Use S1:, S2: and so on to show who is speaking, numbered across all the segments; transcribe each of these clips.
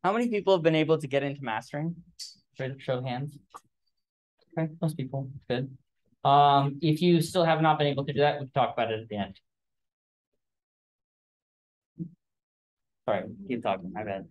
S1: How many people have been able to get into mastering? Show of hands. Okay, most people. Good. If you still have not been able to do that, we can talk about it at the end. Sorry, keep talking. My bad.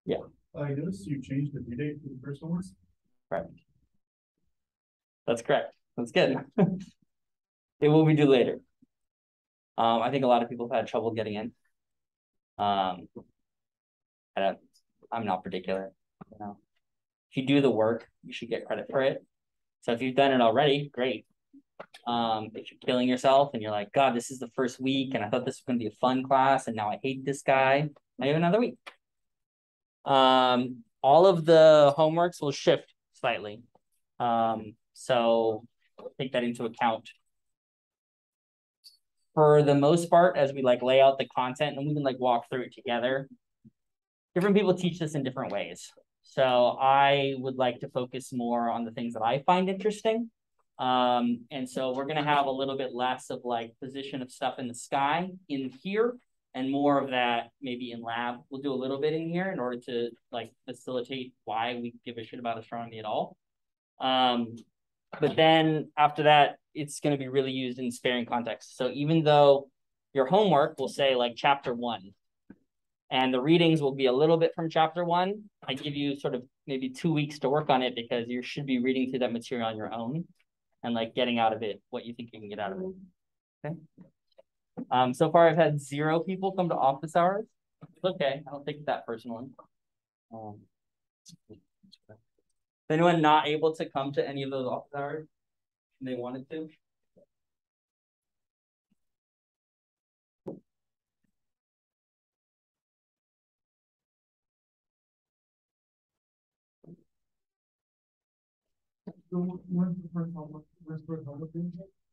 S1: Yeah.
S2: I noticed you changed the due date for the first one.
S1: Correct. That's correct. That's good. It will be due later. I think a lot of people have had trouble getting in. I'm not particular. You know, if you do the work, you should get credit for it. So if you've done it already, great. If you're killing yourself and you're like, God, this is the first week, and I thought this was going to be a fun class, and now I hate this guy, I have another week. All of the homeworks will shift slightly. So take that into account. For the most part, as we lay out the content and we can walk through it together, different people teach this in different ways. So I would like to focus more on the things that I find interesting. And so we're going to have a little bit less of position of stuff in the sky in here and more of that maybe in lab. We'll do a little bit in here in order to facilitate why we give a shit about astronomy at all. But then after that, it's going to be really used in sparing context. So even though your homework will say chapter 1, and the readings will be a little bit from chapter 1, I give you sort of maybe 2 weeks to work on it because you should be reading through that material on your own and getting out of it what you think you can get out of it. Okay. So far I've had 0 people come to office hours. It's okay. I don't take it that personally. Is anyone not able to come to any of those office hours and they wanted to?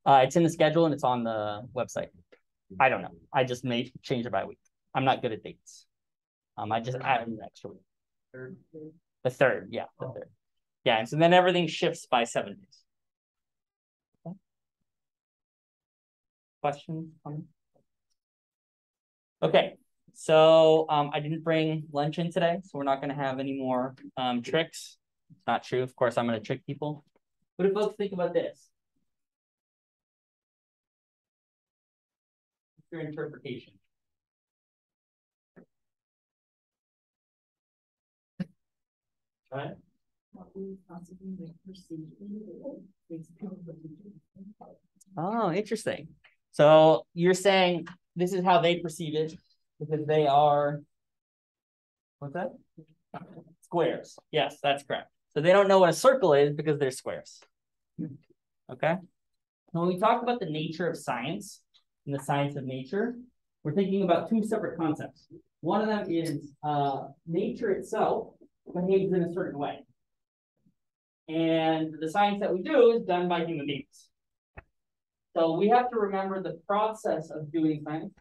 S1: It's in the schedule and it's on the website. I don't know. I just may change it by week. I'm not good at dates. I just added an extra week. The third, yeah, the third. Yeah, and so then everything shifts by 7 days. Okay. Questions? Okay, so I didn't bring lunch in today, so we're not going to have any more tricks. It's not true. Of course, I'm going to trick people. What do folks think about this? What's your interpretation? Right? Oh, interesting. So you're saying this is how they perceive it because they are, what's that? Squares. Yes, that's correct. So they don't know what a circle is because they're squares. Okay. When we talk about the nature of science and the science of nature, we're thinking about 2 separate concepts. One of them is nature itself behaves in a certain way. And the science that we do is done by human beings. So we have to remember the process of doing science.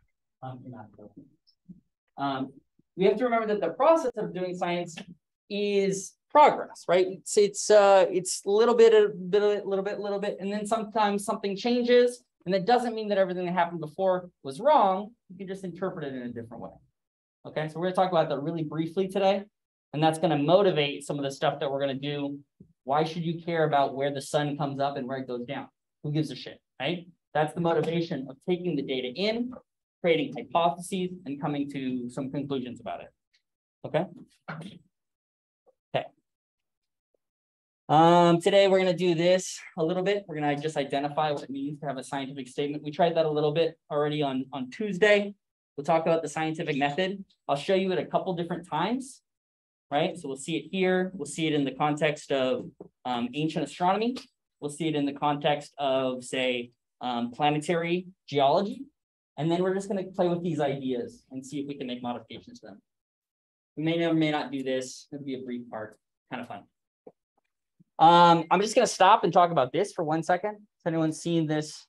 S1: We have to remember that the process of doing science is progress, right? It's little bit, and then sometimes something changes, and that doesn't mean that everything that happened before was wrong. You can just interpret it in a different way. Okay, so we're going to talk about that really briefly today, and that's going to motivate some of the stuff that we're going to do. Why should you care about where the sun comes up and where it goes down? Who gives a shit, right? That's the motivation of taking the data in, creating hypotheses, and coming to some conclusions about it. Okay. Today we're going to do this a little bit. We're going to just identify what it means to have a scientific statement. We tried that a little bit already on Tuesday. We'll talk about the scientific method. I'll show you it a couple different times, right? So we'll see it here. We'll see it in the context of ancient astronomy. We'll see it in the context of, say, planetary geology. And then we're just going to play with these ideas and see if we can make modifications to them. We may or may not do this. It'll be a brief part. Kind of fun. I'm just going to stop and talk about this for 1 second. Has anyone seen this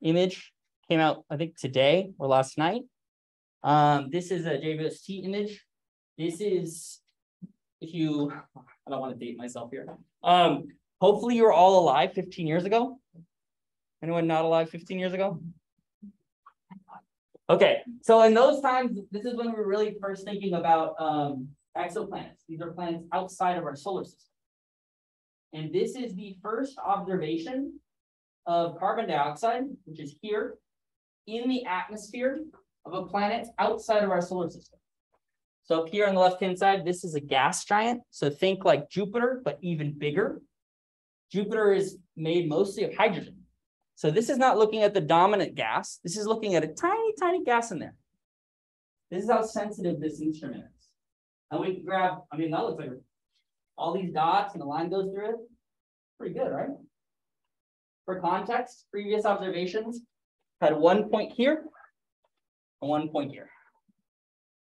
S1: image? Came out, I think, today or last night. This is a JVST image. This is, I don't want to date myself here. Hopefully you were all alive 15 years ago. Anyone not alive 15 years ago? Okay, so in those times, this is when we were really first thinking about exoplanets. These are planets outside of our solar system. And this is the first observation of carbon dioxide, which is here in the atmosphere of a planet outside of our solar system. So up here on the left-hand side, this is a gas giant. So think like Jupiter, but even bigger. Jupiter is made mostly of hydrogen. So this is not looking at the dominant gas. This is looking at a tiny, tiny gas in there. This is how sensitive this instrument is. And we can grab, that looks like all these dots and the line goes through it. Pretty good, right? For context, previous observations had 1 point here and 1 point here.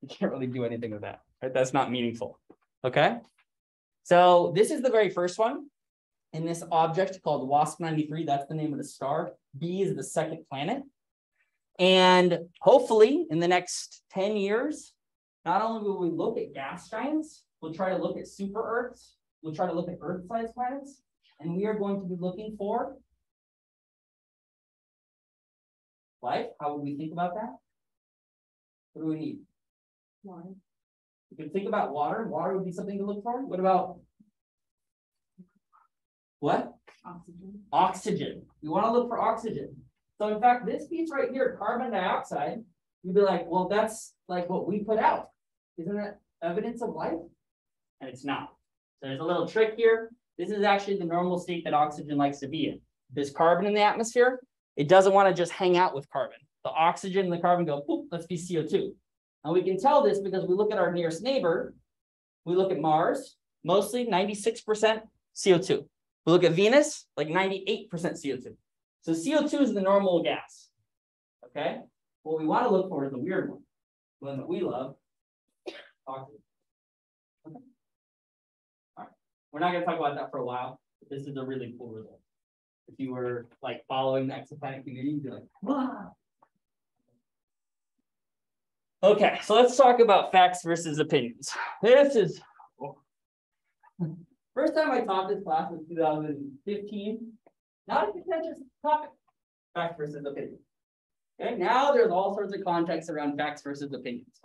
S1: You can't really do anything with that, right? That's not meaningful, okay? So this is the very first one. In this object called WASP-93, that's the name of the star. B is the second planet. And hopefully in the next 10 years, not only will we look at gas giants, we'll try to look at super Earths, we'll try to look at Earth-sized planets, and we are going to be looking for life. How would we think about that? What do we need? Water. You can think about water. Water would be something to look for. What about what? Oxygen. Oxygen. We want to look for oxygen. So in fact, this piece right here, carbon dioxide, you'd be like, well, that's like what we put out. Isn't that evidence of life? And it's not. So there's a little trick here. This is actually the normal state that oxygen likes to be in. There's carbon in the atmosphere. It doesn't want to just hang out with carbon. The oxygen and the carbon go, poof, let's be CO2. And we can tell this because we look at our nearest neighbor. We look at Mars, mostly 96% CO2. We look at Venus, like 98% CO2. So CO2 is the normal gas. Okay? What we want to look for is the weird one, the one that we love, oxygen. Okay. All right. We're not going to talk about that for a while, but this is a really cool result. If you were like following the exoplanet community, you'd be like, wow. Okay, so let's talk about facts versus opinions. This is first time I taught this class was 2015. Not a contentious topic, facts versus opinions. Okay, now there's all sorts of context around facts versus opinions.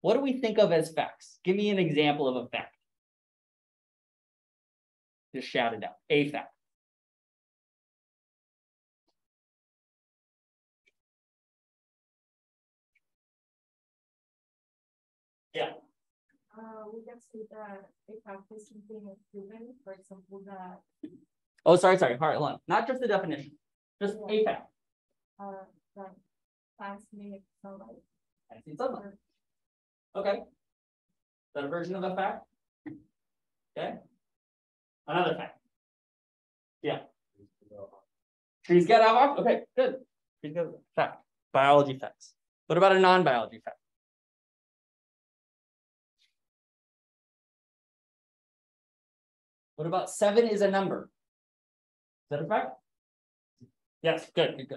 S1: What do we think of as facts? Give me an example of a fact. Just shout it out. A fact. Yeah.
S3: We can say that a fact is something is proven, for example, that.
S1: Oh, sorry. All right, hold on. Not just the definition, just a fact.
S3: That plants mimic sunlight.
S1: I see sunlight. Okay. Is that a version of a fact? Okay. Another fact. Yeah. Trees get off. Okay, good. Trees get fact. Biology facts. What about a non-biology fact? What about 7 is a number? Is that a fact? Yes, good.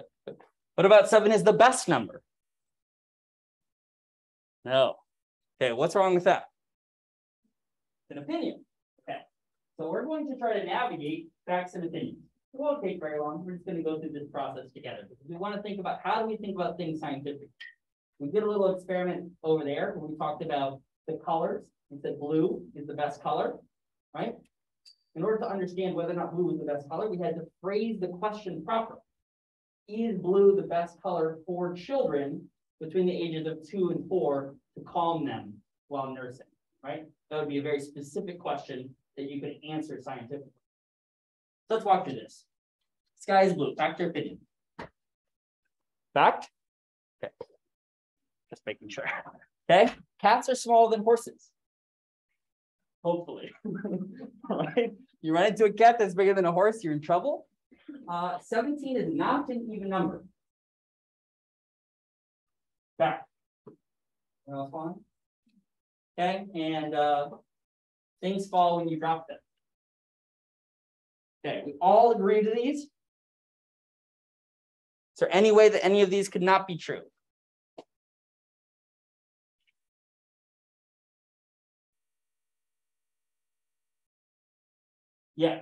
S1: What about 7 is the best number? No. Okay, what's wrong with that? It's an opinion. Okay, so we're going to try to navigate facts and opinions. It won't take very long. We're just going to go through this process together because we want to think about how do we think about things scientifically. We did a little experiment over there where we talked about the colors. We said blue is the best color, right? In order to understand whether or not blue is the best color, we had to phrase the question properly. Is blue the best color for children between the ages of 2 and 4 to calm them while nursing, right? That would be a very specific question that you could answer scientifically. So let's walk through this. Sky is blue. Fact or opinion? Fact? Okay. Just making sure. Okay. Cats are smaller than horses. Hopefully. Right? You run into a cat that's bigger than a horse, you're in trouble. 17 is not an even number. Fact. What else on? Okay, and things fall when you drop them. Okay, we all agree to these. Is there any way that any of these could not be true? Yeah.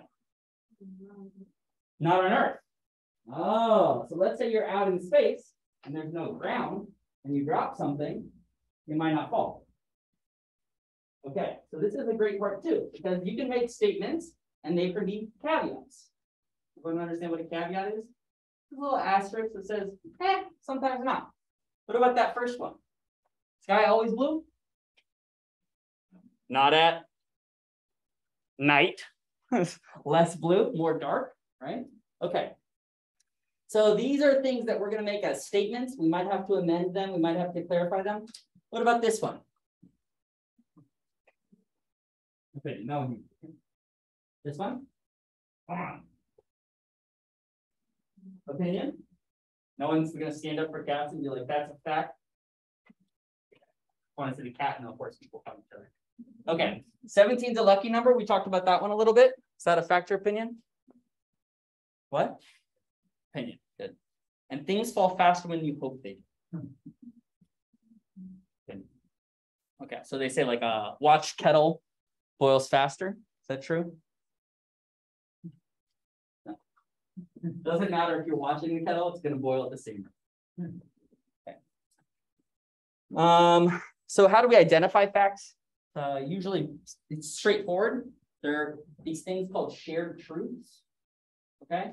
S1: Not on Earth. Oh, so let's say you're out in space and there's no ground and you drop something, it might not fall. Okay, so this is a great part too, because you can make statements and they can be caveats. You want to understand what a caveat is? A little asterisk that says, sometimes not. What about that first one? Sky always blue? Not at night. Less blue, more dark, right? Okay. So these are things that we're going to make as statements. We might have to amend them. We might have to clarify them. What about this one? Okay, no. This one? Opinion? No one's going to stand up for cats and be like, that's a fact. I want to see the cat and the horse people come together. Okay, 17 is a lucky number. We talked about that one a little bit. Is that a fact or opinion? What? Opinion, good. And things fall faster when you hope they do. Good. Okay, so they say like a watch kettle boils faster. Is that true? No. Doesn't matter if you're watching the kettle, it's going to boil at the same rate. Okay. So how do we identify facts? Usually it's straightforward. There are these things called shared truths. Okay.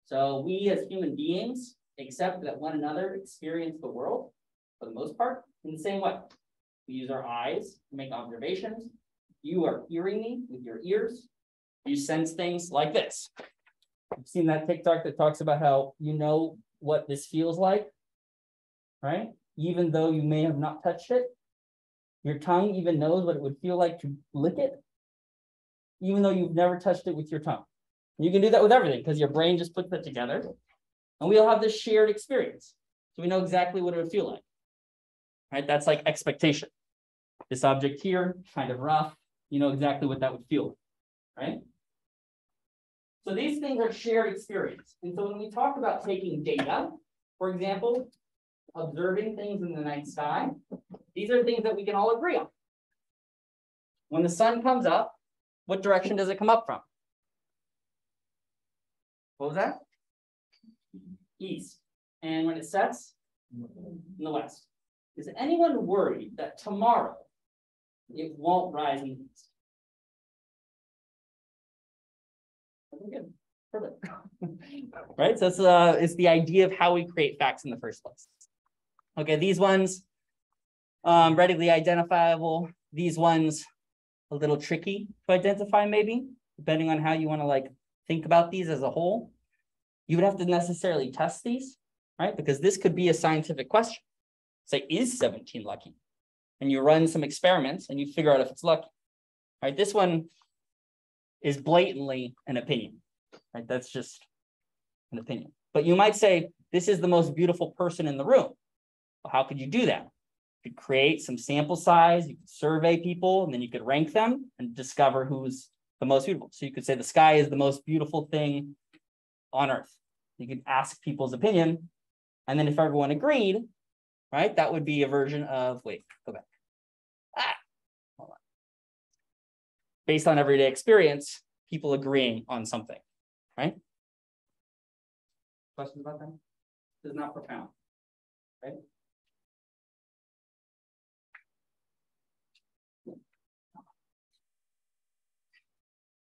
S1: So we as human beings accept that one another experience the world for the most part in the same way. We use our eyes to make observations. You are hearing me with your ears. You sense things like this. You've seen that TikTok that talks about how you know what this feels like, right? Even though you may have not touched it. Your tongue even knows what it would feel like to lick it, even though you've never touched it with your tongue. You can do that with everything because your brain just puts it together. And we all have this shared experience. So we know exactly what it would feel like. Right? That's like expectation. This object here, kind of rough, you know exactly what that would feel like, right? So these things are shared experience. And so when we talk about taking data, for example, observing things in the night sky, these are things that we can all agree on. When the sun comes up, what direction does it come up from? What was that? East. And when it sets? In the west. Is anyone worried that tomorrow it won't rise in the east? Good. Perfect. Right? So it's the idea of how we create facts in the first place. Okay, these ones, readily identifiable. These ones, a little tricky to identify maybe, depending on how you want to like think about these as a whole. You would have to necessarily test these, right? Because this could be a scientific question. Say, is 17 lucky? And you run some experiments and you figure out if it's lucky. Right? This one is blatantly an opinion. Right? That's just an opinion. But you might say, this is the most beautiful person in the room. Well, how could you do that? You could create some sample size, you could survey people, and then you could rank them and discover who's the most beautiful. So you could say the sky is the most beautiful thing on earth. You could ask people's opinion. And then if everyone agreed, right, that would be a version of, wait, go back. Hold on. Based on everyday experience, people agreeing on something, right? Questions about that? This is not profound, right?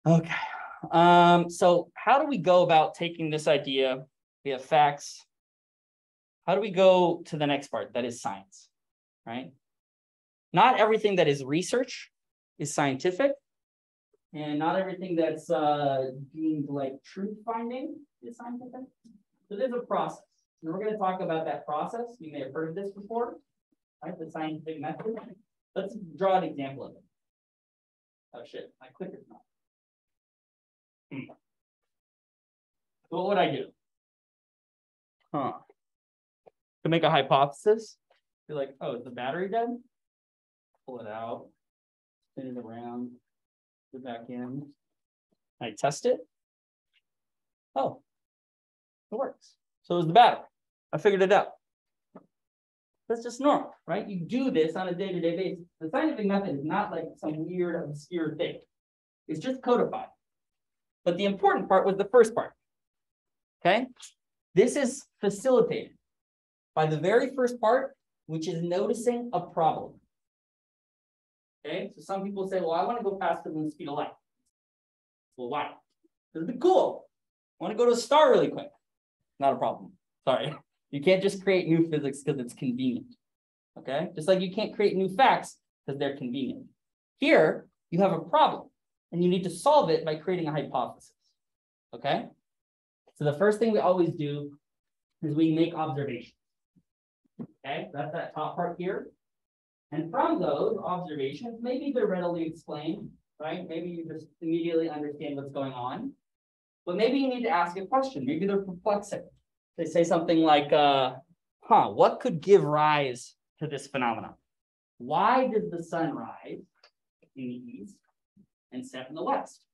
S1: Okay. So how do we go about taking this idea? We have facts. How do we go to the next part? That is science, right? Not everything that is research is scientific, and not everything that's deemed like truth finding is scientific. So there's a process. And we're going to talk about that process. You may have heard of this before, right? The scientific method. Let's draw an example of it. Oh shit, my clicker's not. So what would I do? To make a hypothesis, be like, oh, is the battery dead? Pull it out, spin it around, put it back in. I test it. Oh, it works. So is the battery. I figured it out. That's just normal, right? You do this on a day-to-day basis. The scientific method is not like some weird, obscure thing. It's just codified. But the important part was the first part. Okay? This is facilitated by the very first part, which is noticing a problem. Okay? So some people say, well, I want to go faster than the speed of light. Well, why? Because it'd be cool. I want to go to a star really quick. Not a problem. Sorry. You can't just create new physics because it's convenient. Okay? Just like you can't create new facts because they're convenient. Here, you have a problem, and you need to solve it by creating a hypothesis. Okay? So the first thing we always do is we make observations. Okay? That's that top part here. And from those observations, maybe they're readily explained, right? Maybe you just immediately understand what's going on. But maybe you need to ask a question. Maybe they're perplexing. They say something like, what could give rise to this phenomenon? Why does the sun rise in the east and set in the west?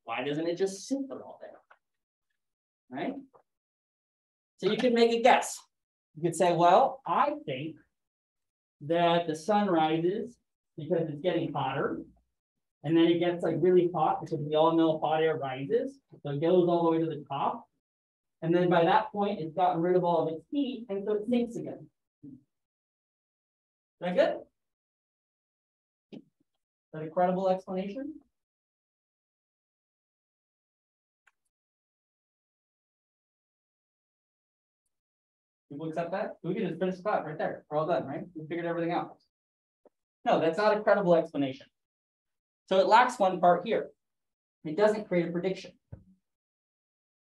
S1: Why doesn't it just sit there all day? Right? So you could make a guess. You could say, well, I think that the sun rises because it's getting hotter. And then it gets like really hot because we all know hot air rises. So it goes all the way to the top. And then by that point, it's gotten rid of all of its heat, and so it sinks again. Is that good? Is that a credible explanation? People accept that? We can just finish the class right there. We're all done, right? We figured everything out. No, that's not a credible explanation. So it lacks one part here. It doesn't create a prediction.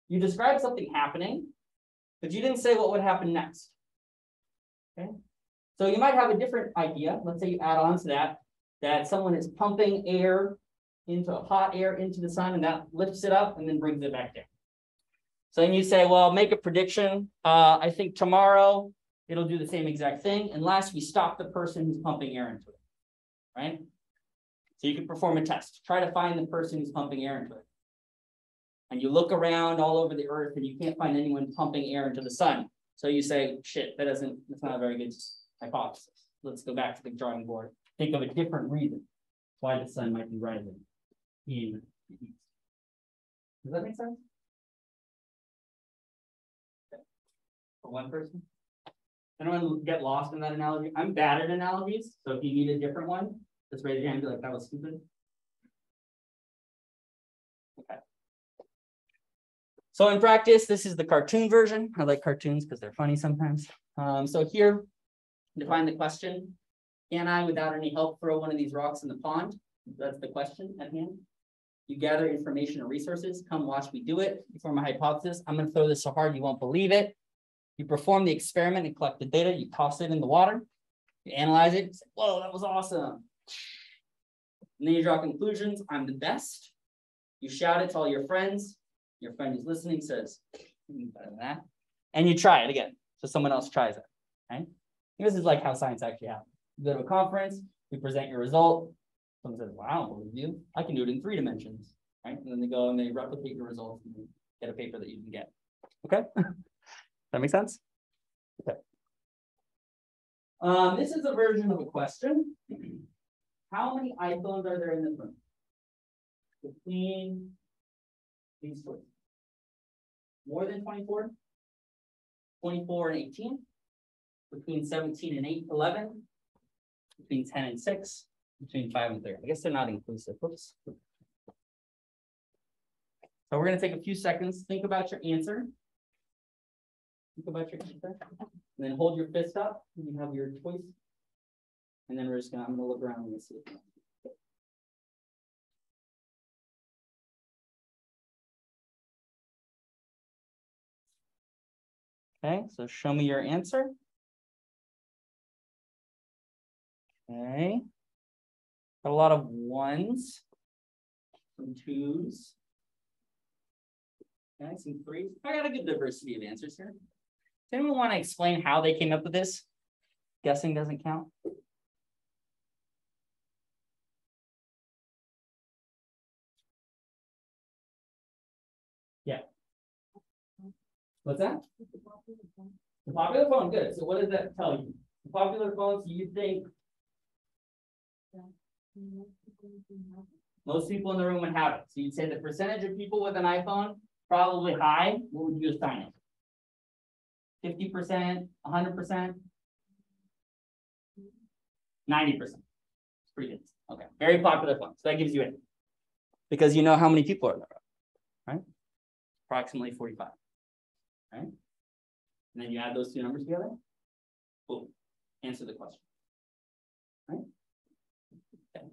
S1: You describe something happening, but you didn't say what would happen next. Okay? So you might have a different idea. Let's say you add on to that someone is pumping air hot air into the sun, and that lifts it up and then brings it back down. So then you say, well, make a prediction. I think tomorrow it'll do the same exact thing unless we stop the person who's pumping air into it, right? So you can perform a test. Try to find the person who's pumping air into it. And you look around all over the earth and you can't find anyone pumping air into the sun. So you say, shit, that's not a very good hypothesis. Let's go back to the drawing board. Think of a different reason why the sun might be rising in the east. Does that make sense? Okay. For one person? Anyone get lost in that analogy? I'm bad at analogies, so if you need a different one, just raise your hand and be like, that was stupid. Okay. So in practice, this is the cartoon version. I like cartoons because they're funny sometimes. So here, define the question. Can I, without any help, throw one of these rocks in the pond? That's the question at hand. You gather information and resources. Come watch me do it. You form a hypothesis. I'm going to throw this so hard you won't believe it. You perform the experiment and collect the data. You toss it in the water. You analyze it. You say, whoa, that was awesome. And then you draw conclusions. I'm the best. You shout it to all your friends. Your friend who's listening says, better than that. And you try it again. So someone else tries it. Right? And this is like how science actually happens. You go to a conference, you present your result. Someone says, wow, what do you? I can do it in 3 dimensions, right? And then they go and they replicate your results and you get a paper that you can get. Okay, that makes sense? Okay. This is a version of a question. How many iPhones are there in this room? Between these two. More than 24? 24 and 18? Between 17 and 11? Between 10 and 6? Between 5 and 3? I guess they're not inclusive. Oops. So we're going to take a few seconds. Think about your answer. Think about your answer. And then hold your fist up. And you have your choice. And then I'm going to look around and see. Okay, so show me your answer. Okay. Got a lot of 1s, some 2s. Okay, some 3s. I got a good diversity of answers here. Does anyone want to explain how they came up with this? Guessing doesn't count. Yeah. What's that? The popular phone, good. So what does that tell you? The popular phones, you think most people in the room would have it. So you'd say the percentage of people with an iPhone, probably high. What would you assign it? 50%, 100%, 90%. It's pretty good. Okay, very popular phone. So that gives you it. Because you know how many people are in the room, right? Approximately 45. Right? And then you add those 2 numbers together. Boom. Answer the question. Right? Okay.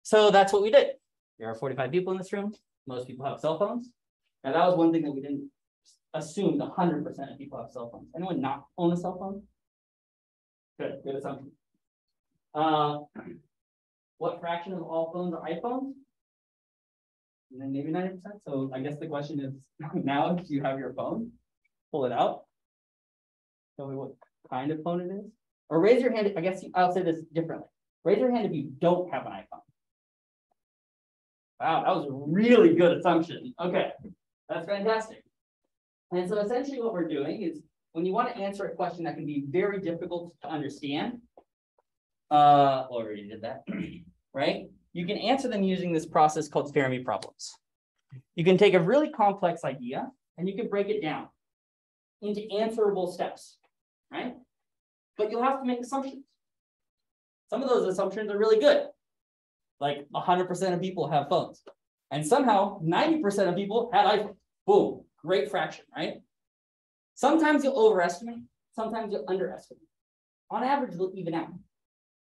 S1: So that's what we did. There are 45 people in this room. Most people have cell phones. Now that was one thing that we didn't assume 100% of people have cell phones. Anyone not own a cell phone? Good, good assumption. What fraction of all phones are iPhones? And then maybe 90%. So I guess the question is now, if you have your phone, pull it out. Tell me what kind of phone it is. Or raise your hand. I guess I'll say this differently. Raise your hand if you don't have an iPhone. Wow, that was a really good assumption. Okay, that's fantastic. And so essentially what we're doing is when you want to answer a question that can be very difficult to understand, already did that, right? You can answer them using this process called Fermi problems. You can take a really complex idea and you can break it down into answerable steps, right? But you'll have to make assumptions. Some of those assumptions are really good. Like 100% of people have phones. And somehow 90% of people had iPhones. Boom, great fraction, right? Sometimes you'll overestimate, sometimes you'll underestimate. On average, they'll even out.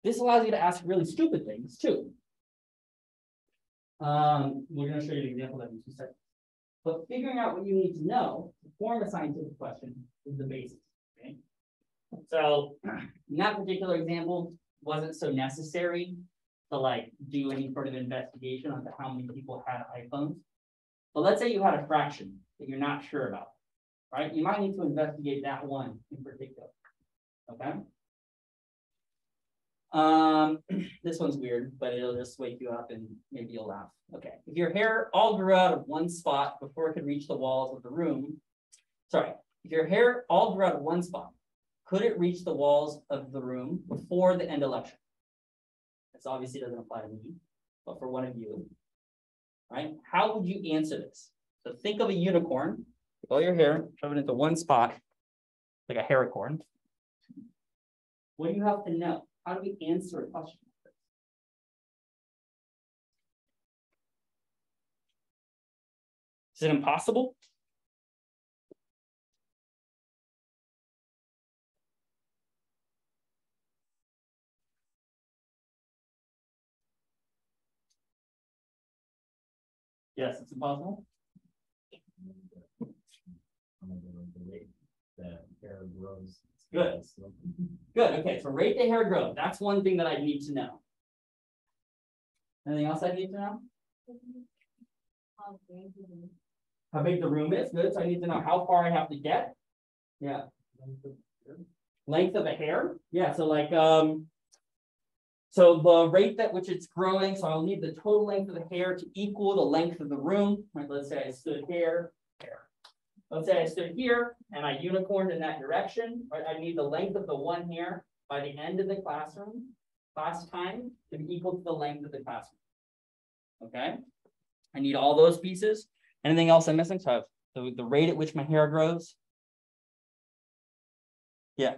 S1: This allows you to ask really stupid things too. We're going to show you an example of that in 2 seconds. But figuring out what you need to know to form a scientific question is the basis. Okay? So in that particular example, wasn't so necessary to like do any sort of investigation onto how many people had iPhones. But let's say you had a fraction that you're not sure about, right? You might need to investigate that one in particular. Okay. This one's weird, but it'll just wake you up and maybe you'll laugh. Okay. If your hair all grew out of one spot before it could reach the walls of the room, if your hair all grew out of one spot, could it reach the walls of the room before the end of lecture? This obviously doesn't apply to me, but for one of you, right? How would you answer this? So think of a unicorn, take all your hair, shove it into one spot, like a hairycorn. What do you have to know? How do we answer a question like this? Is it impossible? Yes, it's impossible.
S2: The hair grows.
S1: Good. Good. Okay, so rate the hair growth. That's one thing that I need to know. Anything else I need to know? How big the room is. Good. So I need to know how far I have to get. Yeah. Length of the hair. Yeah. So like So the rate at which it's growing, so I'll need the total length of the hair to equal the length of the room. Right, let's say I stood here. Let's say I stood here and I unicorned in that direction. Right, I need the length of the one hair by the end of the class time to be equal to the length of the classroom. Okay, I need all those pieces. Anything else I'm missing? So I have the rate at which my hair grows. Yeah.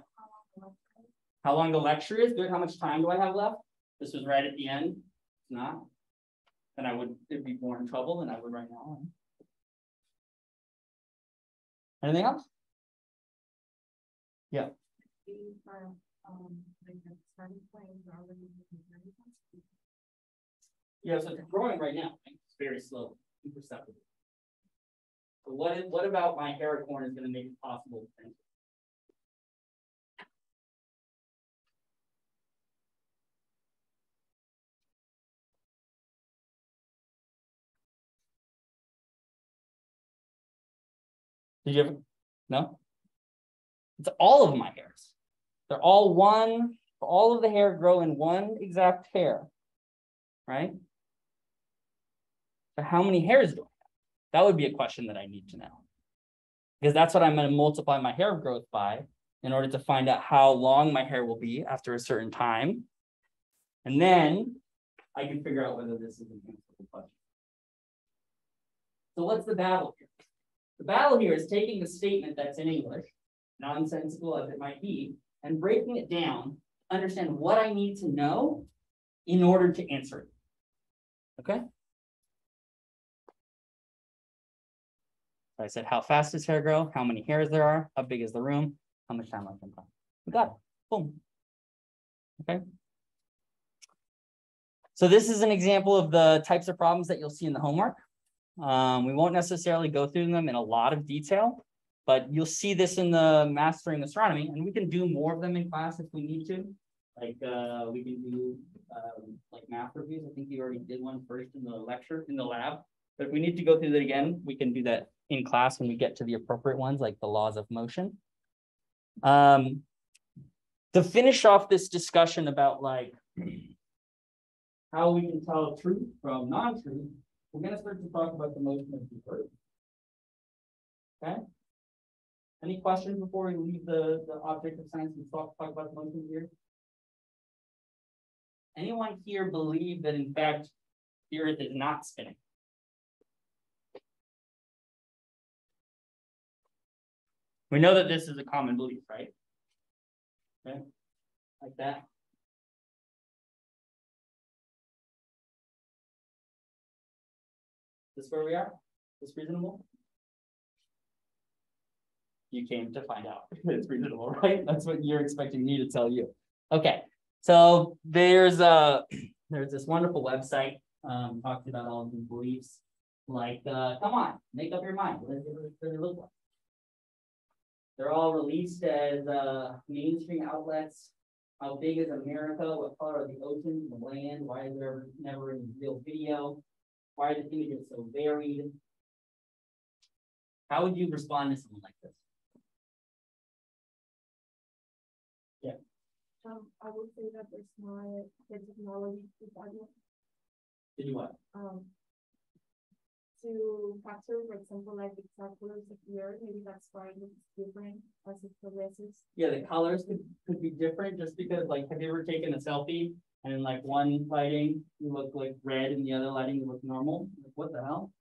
S1: How long the lecture is? Good. How much time do I have left? This was right at the end. It's not. Then it'd be more in trouble than I would right now. Anything else? Yeah. Yeah, so it's growing right now. Right? It's very slow, imperceptible. So what about my hair corn is going to make it possible? Did you ever? No? It's all of my hairs. They're all one, all of the hair grow in one exact hair, right? So how many hairs do I have? That would be a question that I need to know. Because that's what I'm going to multiply my hair growth by in order to find out how long my hair will be after a certain time. And then I can figure out whether this is an answerable question. So what's the battle here? The battle here is taking the statement that's in English, nonsensical as it might be, and breaking it down to understand what I need to know in order to answer it. Okay? I said, how fast does hair grow? How many hairs there are? How big is the room? How much time I can find? We got it. Boom. Okay. So this is an example of the types of problems that you'll see in the homework. We won't necessarily go through them in a lot of detail, but you'll see this in the Mastering Astronomy, and we can do more of them in class if we need to. Like we can do like math reviews. I think you already did one first in the lecture, in the lab. But if we need to go through that again, we can do that in class when we get to the appropriate ones, like the laws of motion. To finish off this discussion about like how we can tell truth from non-truth, we're going to start to talk about the motion of the Earth. Okay? Any questions before we leave the object of science and talk about the motion here? Anyone here believe that in fact the Earth is not spinning? We know that this is a common belief, right? Okay, like that. Is this where we are? Is this reasonable? You came to find out it's reasonable, right? That's what you're expecting me to tell you. Okay, so there's this wonderful website talking about all of these beliefs. Like, come on, make up your mind. What does it really look like? They're all released as mainstream outlets. How big is America? What color are the oceans, the land? Why is there never any real video? Why are the images so varied? How would you respond to something like this? Yeah.
S3: I would say that there's not the technology
S1: To do what?
S3: To capture, for example, like the exact colors of the earth. Maybe that's why it looks different as it progresses.
S1: Yeah, the colors could be different just because, like, have you ever taken a selfie and in like one lighting you look like red and the other lighting you look normal? Like, what the hell?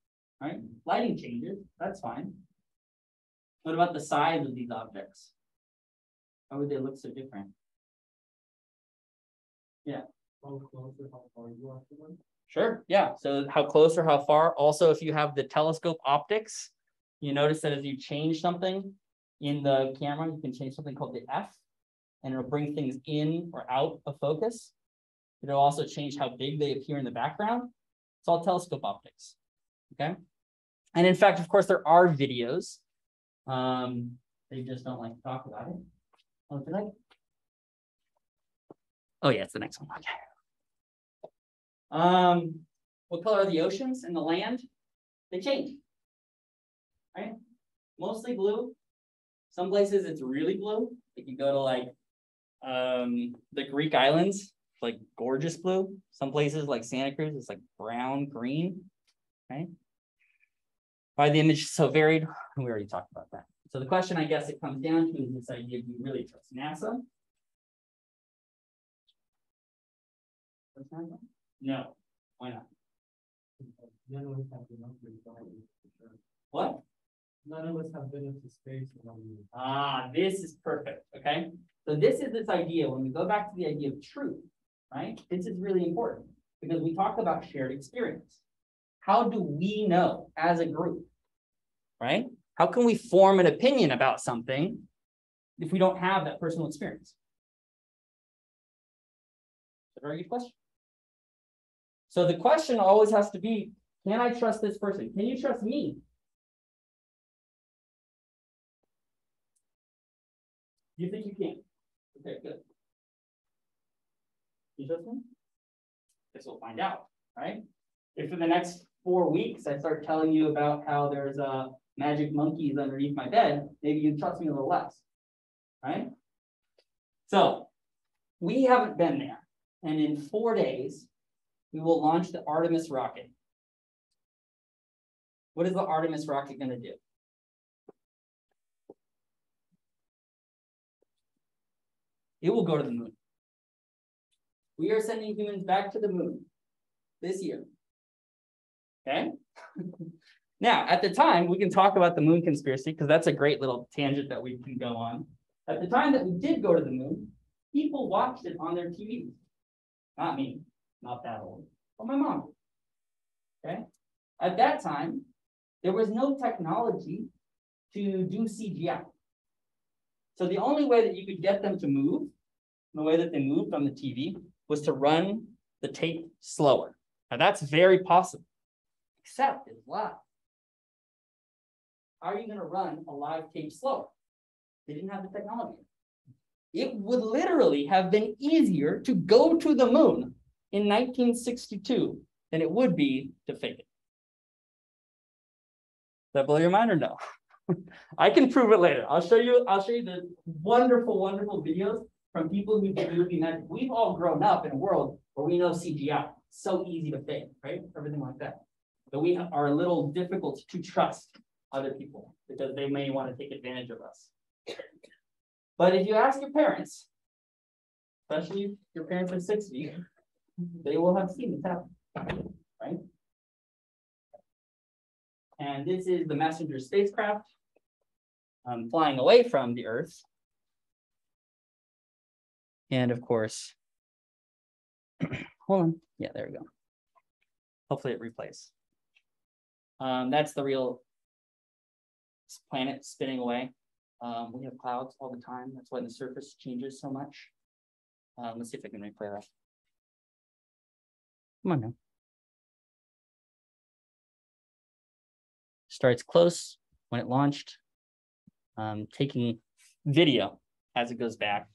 S1: Right? Lighting changes, that's fine. What about the size of these objects? How would they look so different? Yeah.
S2: How close or how far you are to them?
S1: Sure, yeah. So how close or how far? Also, if you have the telescope optics, you notice that as you change something in the camera, you can change something called the F, and it'll bring things in or out of focus. It'll also change how big they appear in the background. It's all telescope optics, okay? And in fact, of course, there are videos. They just don't like to talk about it. Oh yeah, it's the next one, okay. What color are the oceans and the land? They change, right? Mostly blue. Some places it's really blue. Like you go to like the Greek islands, like gorgeous blue. Some places like Santa Cruz, it's like brown, green, right? Why the image is so varied? We already talked about that. So the question I guess it comes down to is this idea of you really trust NASA? No, why not?
S2: None of us have been up there, for sure.
S1: What?
S2: None of us have been into space.
S1: This is perfect, okay? So this is this idea, when we go back to the idea of truth, right? This is really important because we talk about shared experience. How do we know as a group, right? How can we form an opinion about something if we don't have that personal experience? It's a very good question. So the question always has to be, can I trust this person? Can you trust me? Do you think you can? Okay, good. You trust me? Guess we'll find out, right? If in the next 4 weeks I start telling you about how there's magic monkeys underneath my bed, maybe you trust me a little less, right? So we haven't been there. And in 4 days, we will launch the Artemis rocket. What is the Artemis rocket going to do? It will go to the moon. We are sending humans back to the moon this year. Okay? Now, at the time, we can talk about the moon conspiracy because that's a great little tangent that we can go on. At the time that we did go to the moon, people watched it on their TVs. Not me, not that old, but my mom. Okay? At that time, there was no technology to do CGI. So the only way that you could get them to move, the way that they moved on the TV, was to run the tape slower. Now that's very possible, except it's live. How are you going to run a live tape slower? They didn't have the technology. It would literally have been easier to go to the moon in 1962 than it would be to fake it. Does that blow your mind or no? I can prove it later. I'll show you the wonderful, wonderful videos from people who do movie magic. We've all grown up in a world where we know CGI. It's so easy to fake, right? Everything like that. But we are a little difficult to trust other people because they may want to take advantage of us. But if you ask your parents, especially if your parents are 60, they will have seen this happen, right? And this is the Messenger spacecraft flying away from the Earth. And of course, hold on. Yeah, there we go. Hopefully it replays. That's the real planet spinning away. We have clouds all the time. That's why the surface changes so much. Let's see if I can replay that. Come on now. Starts close when it launched, taking video as it goes back.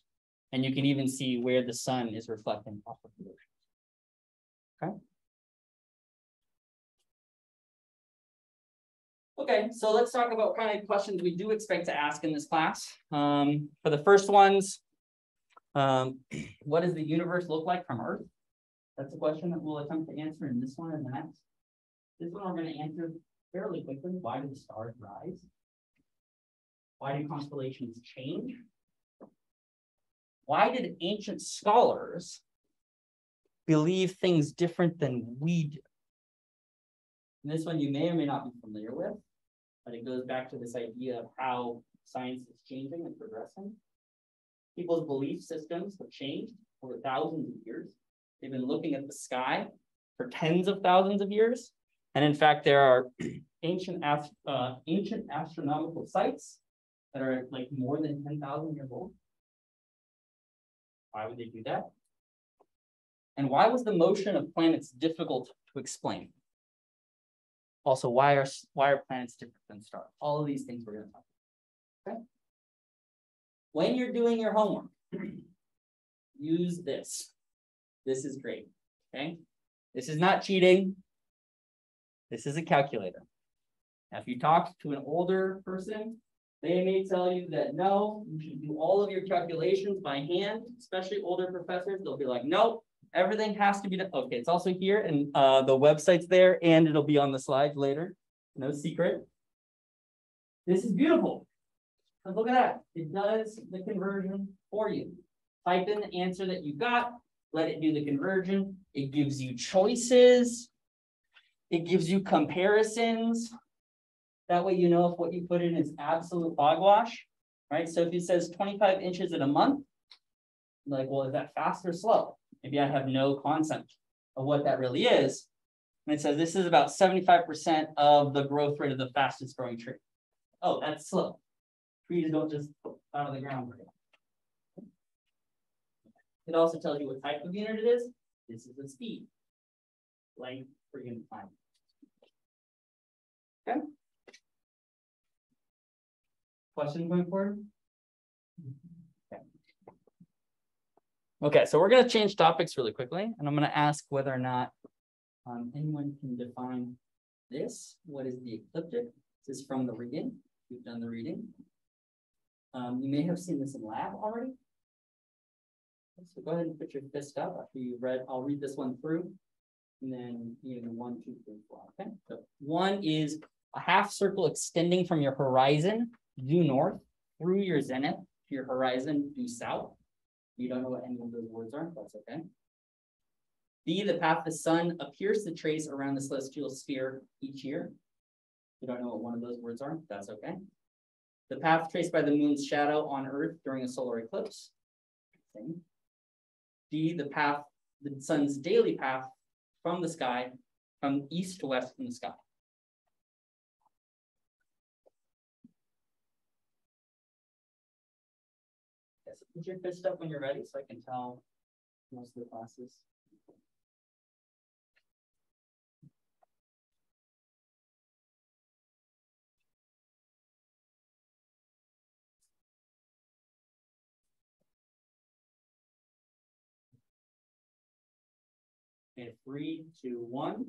S1: And you can even see where the sun is reflecting off of the ocean. Okay. Okay, so let's talk about what kind of questions we do expect to ask in this class. For the first ones, what does the universe look like from Earth? That's a question that we'll attempt to answer in this one and the next. This one we're going to answer fairly quickly. Why do the stars rise? Why do constellations change? Why did ancient scholars believe things different than we do? And this one you may or may not be familiar with, but it goes back to this idea of how science is changing and progressing. People's belief systems have changed over thousands of years. They've been looking at the sky for tens of thousands of years. And in fact, there are ancient astronomical sites that are like more than 10,000 years old. Why would they do that? And why was the motion of planets difficult to explain? Also, why are planets different than stars? All of these things we're going to talk about. Okay. When you're doing your homework, use this. This is great. Okay. This is not cheating. This is a calculator. Now, if you talk to an older person, they may tell you that no, you should do all of your calculations by hand, especially older professors. They'll be like, nope, Everything has to be done. Okay, it's also here and the website's there and it'll be on the slides later. No secret. This is beautiful. And look at that. It does the conversion for you. Type in the answer that you got. Let it do the conversion. It gives you choices. It gives you comparisons. That way you know if what you put in is absolute hogwash, right? So if it says 25 inches in a month, like, well, is that fast or slow? Maybe I have no concept of what that really is. And it says this is about 75% of the growth rate of the fastest growing tree. Oh, that's slow. Trees don't just pop out of the ground. It also tells you what type of unit it is. This is the speed. Length per unit time. Okay. Questions going forward? Okay, so we're going to change topics really quickly, and I'm going to ask whether or not anyone can define this. What is the ecliptic? This is from the reading. We've done the reading. You may have seen this in lab already. So go ahead and put your fist up after you've read. I'll read this one through, and then you know 1, 2, 3, 4. Okay. So 1 is a half circle extending from your horizon due north through your zenith to your horizon due south. You don't know what any of those words are. That's okay. B, the path the sun appears to trace around the celestial sphere each year. You don't know what one of those words are. That's okay. The path traced by the moon's shadow on Earth during a solar eclipse. Same. D, the path, the sun's daily path from the sky, from east to west in the sky. Okay, so put your fist up when you're ready so I can tell most of the classes. Okay, 3, 2, 1.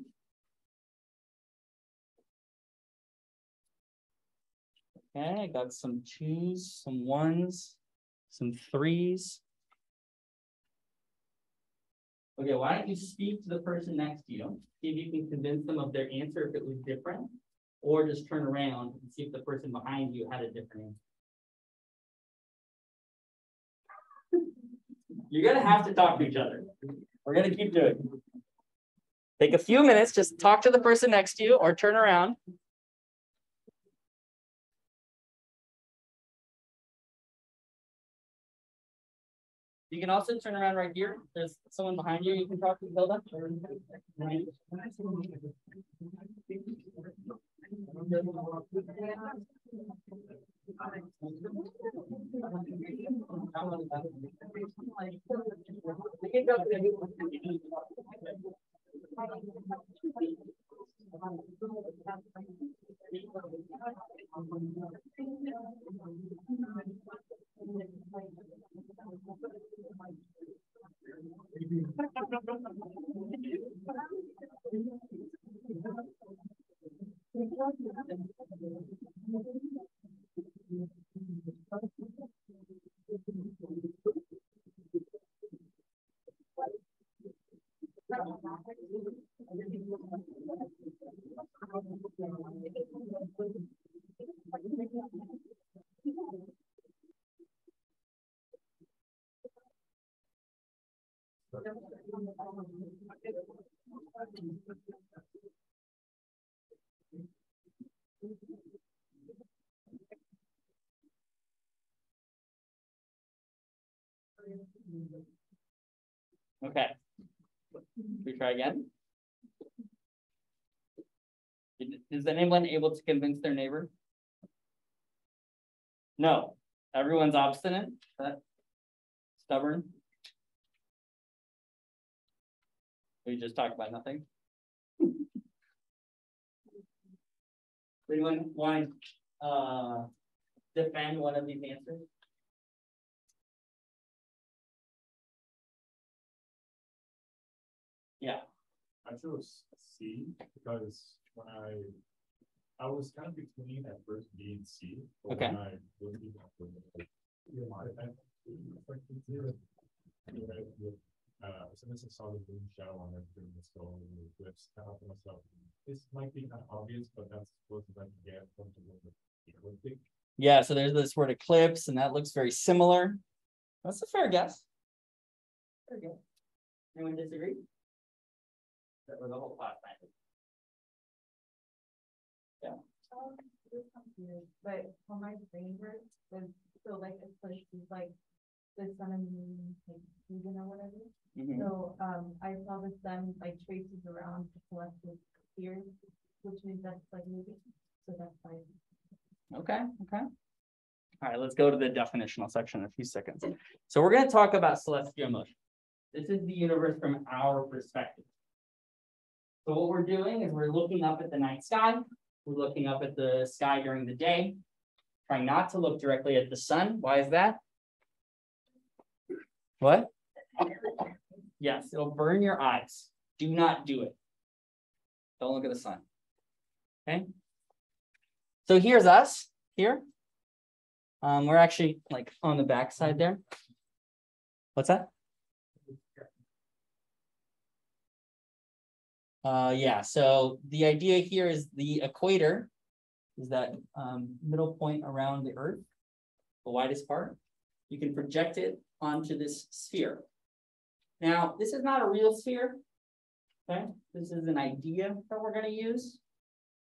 S1: Okay, I got some 2s, some 1s, some 3s. Okay, why don't you speak to the person next to you, see if you can convince them of their answer if it was different, or just turn around and see if the person behind you had a different answer. You're gonna have to talk to each other. We're gonna keep doing it. Take a few minutes, just talk to the person next to you or turn around. You can also turn around right here. There's someone behind you. You can talk to Hilda. Okay. We try again. Is anyone able to convince their neighbor? No. Everyone's obstinate? Stubborn? We just talked about nothing. Anyone want to defend one of these answers? Yeah.
S4: I chose C because when I was kind of between at first B and C, but
S1: okay.
S4: When I looked at since I saw the boom shadow on there during the storm and the eclipse, I thought to myself, this might be kind of obvious, but that's supposed to get from the ecliptic.
S1: Yeah, so there's this word eclipse, and that looks very similar. That's a fair guess. Fair guess. Anyone disagree? That was the whole class night. Yeah.
S3: This confused, but how my brain works is so like eclipse is like the sun and moon, like season or whatever. So I saw the sun like traces around the celestial sphere, which means that's like moving. So that's fine.
S1: Okay. All right, let's go to the definitional section in a few seconds. So we're going to talk about celestial motion. This is the universe from our perspective. So what we're doing is we're looking up at the night sky. We're looking up at the sky during the day, trying not to look directly at the sun. Why is that? What? Yes, it'll burn your eyes. Do not do it. Don't look at the sun. Okay. So here's us here. We're actually like on the back side there. What's that? Yeah, so the idea here is the equator is that middle point around the Earth, the widest part. You can project it onto this sphere. Now, this is not a real sphere, okay? This is an idea that we're going to use.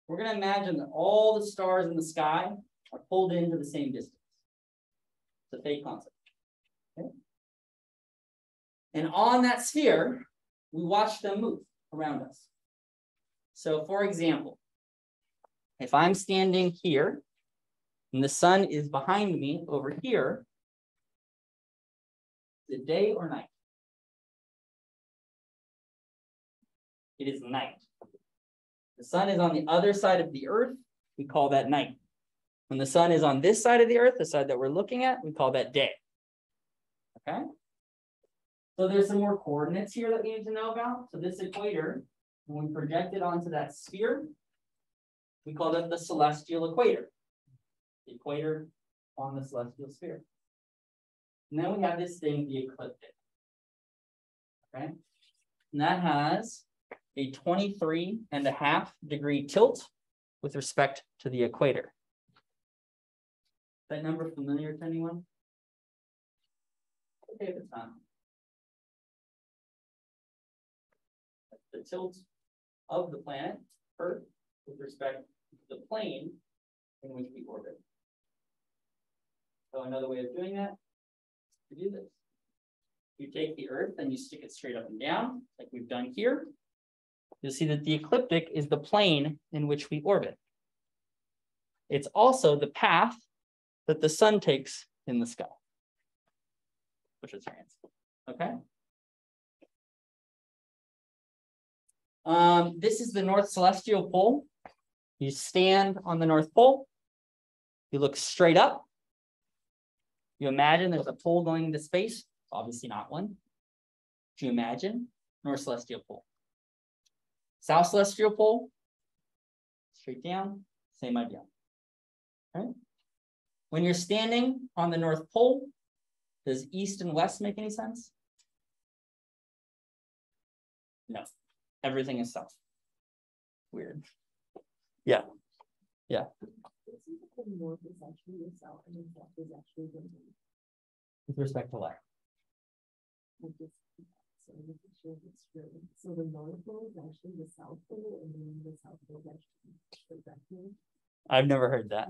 S1: We're going to imagine that all the stars in the sky are pulled into the same distance. It's a fake concept, okay? And on that sphere, we watch them move around us. So for example, if I'm standing here and the sun is behind me over here, is it day or night? It is night. The sun is on the other side of the earth, we call that night. When the sun is on this side of the earth, the side that we're looking at, we call that day. Okay? So there's some more coordinates here that we need to know about. So this equator, when we project it onto that sphere, we call that the celestial equator. The equator on the celestial sphere. And then we have this thing, the ecliptic. Okay? And that has a 23.5 degree tilt with respect to the equator. Is that number familiar to anyone? Okay, if it's not. The tilt of the planet Earth with respect to the plane in which we orbit. So another way of doing that is to do this. You take the Earth and you stick it straight up and down, like we've done here. You'll see that the ecliptic is the plane in which we orbit. It's also the path that the sun takes in the sky, which is your answer. Okay. This is the North Celestial Pole. You stand on the North Pole. You look straight up. You imagine there's a pole going into space. Obviously not one. Do you imagine? North Celestial Pole. South Celestial Pole. Straight down. Same idea. Okay. When you're standing on the North Pole, does east and west make any sense? No. Everything is south. Weird. Yeah. Yeah.
S3: The north is actually the south, and the south is actually the north.
S1: With respect to what?
S3: So so the north pole is actually the south pole, and then the south pole is actually the
S1: I've never heard that.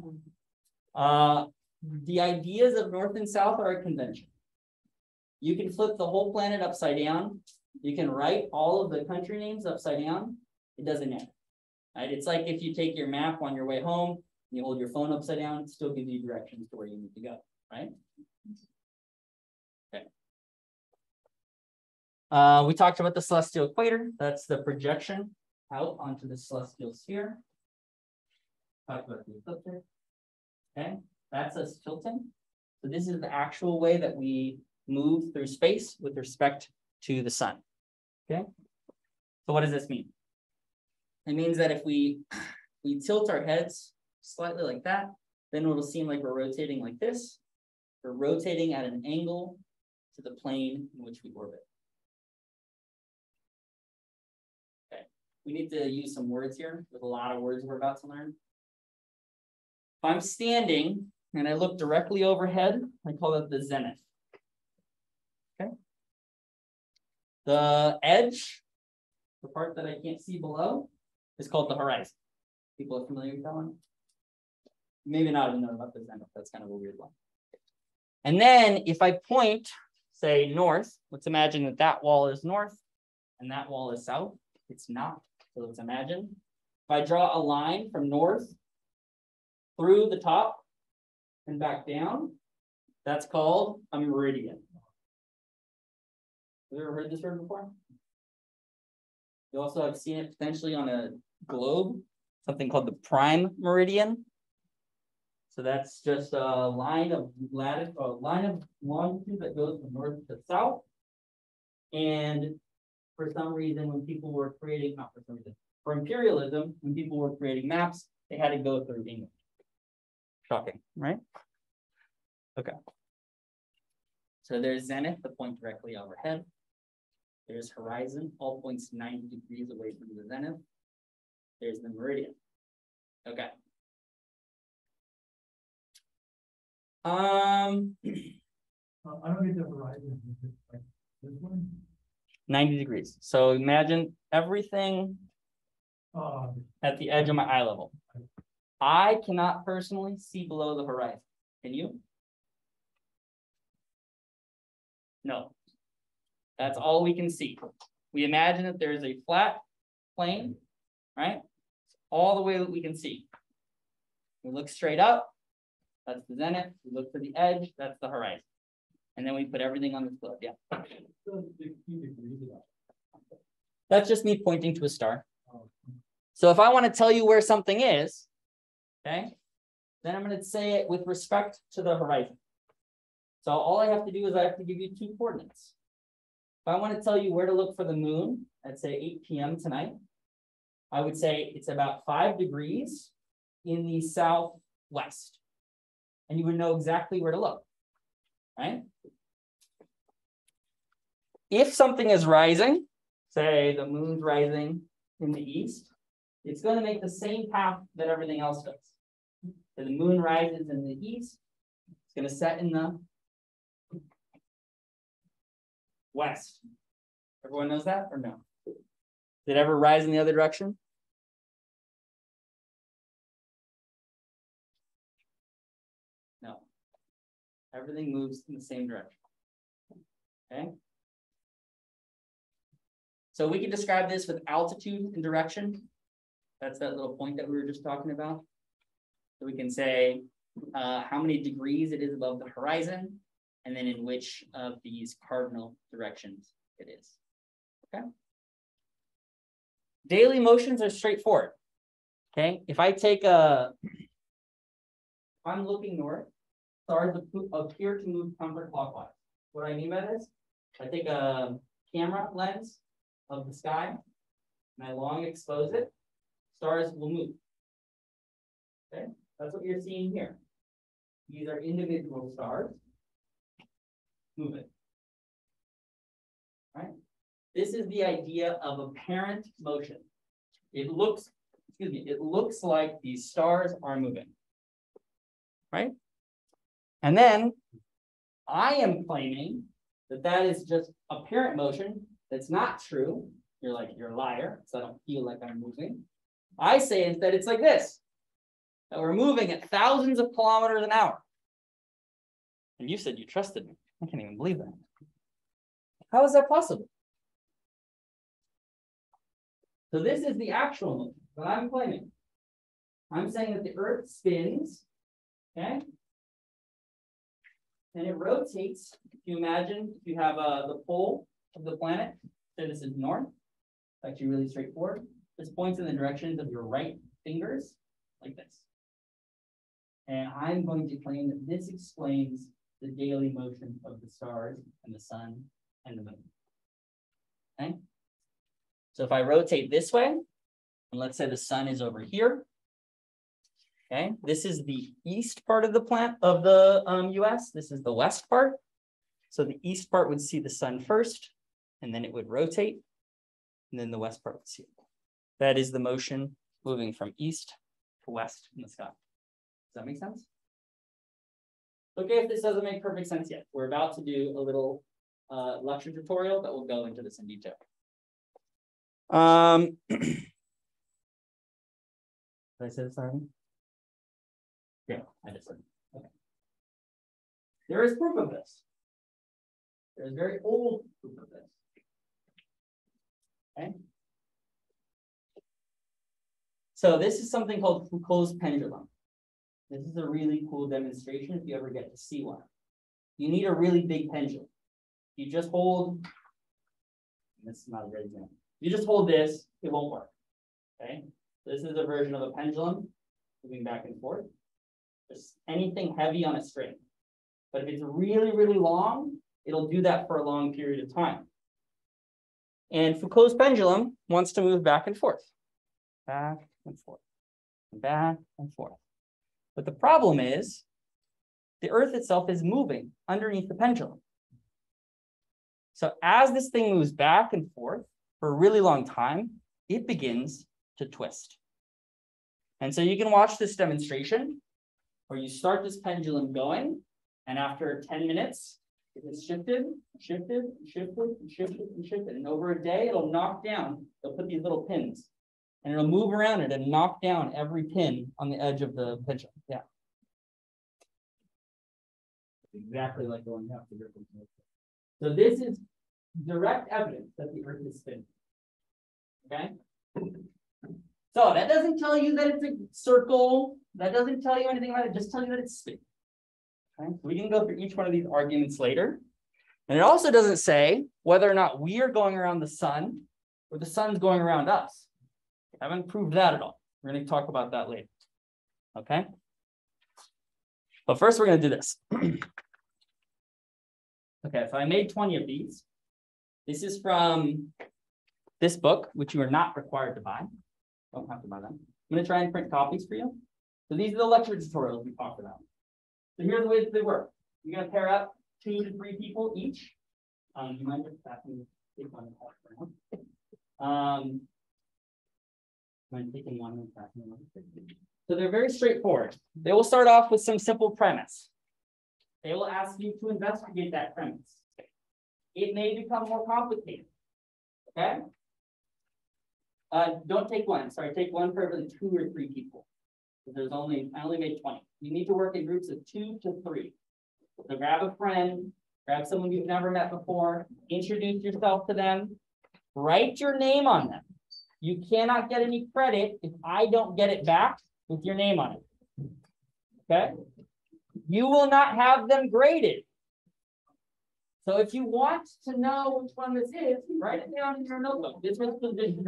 S1: The ideas of north and south are a convention. You can flip the whole planet upside down. You can write all of the country names upside down. It doesn't matter. Right? It's like if you take your map on your way home, and you hold your phone upside down, it still gives you directions to where you need to go, right? Okay. We talked about the celestial equator. That's the projection out onto the celestial sphere. Talked about the ecliptic. Okay, that's us tilting. So this is the actual way that we move through space with respect to the sun. Okay, so what does this mean? It means that if we tilt our heads slightly like that, then it'll seem like we're rotating like this. We're rotating at an angle to the plane in which we orbit. we need to use some words here. There's a lot of words we're about to learn. If I'm standing and I look directly overhead, I call it the zenith. Okay. The edge, the part that I can't see below, is called the horizon. People are familiar with that one? Maybe not even know about the zenith. That's kind of a weird one. And then if I point, say north, let's imagine that that wall is north and that wall is south. It's not. So let's imagine. If I draw a line from north through the top and back down, that's called a meridian. Have you ever heard this word before? You also have seen it potentially on a globe, something called the prime meridian. So that's just a line of latitude, a line of longitude that goes from north to south. And for some reason, when people were creating, not for some reason, for imperialism, when people were creating maps, they had to go through England. Shocking, right? Okay. So there's zenith, the point directly overhead. There's horizon, all points 90 degrees away from the zenith. There's the meridian. Okay.
S2: I don't get the horizon. Like this one?
S1: 90 degrees. So imagine everything at the edge of my eye level. I cannot personally see below the horizon. Can you? No. That's all we can see. We imagine that there is a flat plane, right? All the way that we can see. We look straight up. That's the zenith. We look to the edge. That's the horizon. And then we put everything on this globe. Yeah. That's just me pointing to a star. So if I want to tell you where something is, okay, then I'm going to say it with respect to the horizon. So all I have to do is I have to give you 2 coordinates. If I want to tell you where to look for the moon at say 8 p.m. tonight, I would say it's about 5 degrees in the southwest. And you would know exactly where to look, right? If something is rising, say the moon's rising in the east, it's going to make the same path that everything else does. So the moon rises in the east, it's going to set in the west. Everyone knows that or no? Did it ever rise in the other direction? No. Everything moves in the same direction. Okay. So we can describe this with altitude and direction. That's that little point that we were just talking about. So we can say how many degrees it is above the horizon, and then in which of these cardinal directions it is. Okay. Daily motions are straightforward. Okay. If I take if I'm looking north, stars appear to move counterclockwise. What do I mean by this? I take a camera lens of the sky and I long expose it, stars will move. Okay, that's what you're seeing here. These are individual stars moving. Right? This is the idea of apparent motion. It looks like these stars are moving. Right? And then I am claiming that that is just apparent motion. That's not true. You're like, you're a liar, so I don't feel like I'm moving. I say instead it's like this, that we're moving at thousands of kilometers an hour. And you said you trusted me. I can't even believe that. How is that possible? So this is the actual motion that I'm claiming. I'm saying that the Earth spins, okay? And it rotates. If you imagine, if you have the pole of the planet, so this is north, it's actually really straightforward. This points in the directions of your right fingers, like this. And I'm going to claim that this explains the daily motion of the stars and the sun and the moon. Okay? So if I rotate this way, and let's say the sun is over here, okay, this is the east part of the US. This is the west part. So the east part would see the sun first, and then it would rotate, and then the west part would see it. That is the motion moving from east to west in the sky. Does that make sense? Okay, if this doesn't make perfect sense yet, we're about to do a little lecture tutorial that will go into this in detail. Did I say this already? Yeah, I just said it. Okay. There is proof of this. There is very old proof of this. Okay. So this is something called Foucault's pendulum. This is a really cool demonstration if you ever get to see one. You need a really big pendulum. You just hold, this is not a great example. You just hold this, it won't work. Okay. This is a version of a pendulum moving back and forth. Just anything heavy on a string. But if it's really, really long, it'll do that for a long period of time. And Foucault's pendulum wants to move back and forth. Back and forth. Back and forth. But the problem is, the Earth itself is moving underneath the pendulum. So as this thing moves back and forth for a really long time, it begins to twist. And so you can watch this demonstration where you start this pendulum going, and after 10 minutes, it is shifted, shifted, shifted, shifted, and shifted. And over a day, it'll knock down, they'll put these little pins, and it'll move around it and knock down every pin on the edge of the pendulum. Yeah. Exactly like going up the river. So this is direct evidence that the Earth is spinning. Okay. So that doesn't tell you that it's a circle. That doesn't tell you anything about it. Just tell you that it's spinning. Okay. So we can go through each one of these arguments later. And it also doesn't say whether or not we are going around the sun or the sun's going around us. I haven't proved that at all. We're going to talk about that later. Okay. But first, we're going to do this. Okay, so I made 20 of these. This is from this book, which you are not required to buy. Don't have to buy them. I'm going to try and print copies for you. So these are the lecture tutorials we talked about. So here's the way that they work. You're going to pair up 2 to 3 people each. You might just have to take one apart for now. I'm taking one and passing one. So they're very straightforward. They will start off with some simple premise. They will ask you to investigate that premise. It may become more complicated. Okay? Don't take one. Sorry, take one for every 2 or 3 people. I only made 20. You need to work in groups of 2 to 3. So grab a friend, grab someone you've never met before, introduce yourself to them, write your name on them. You cannot get any credit if I don't get it back with your name on it. Okay? You will not have them graded. So if you want to know which one this is, write it down in your notebook. This was position.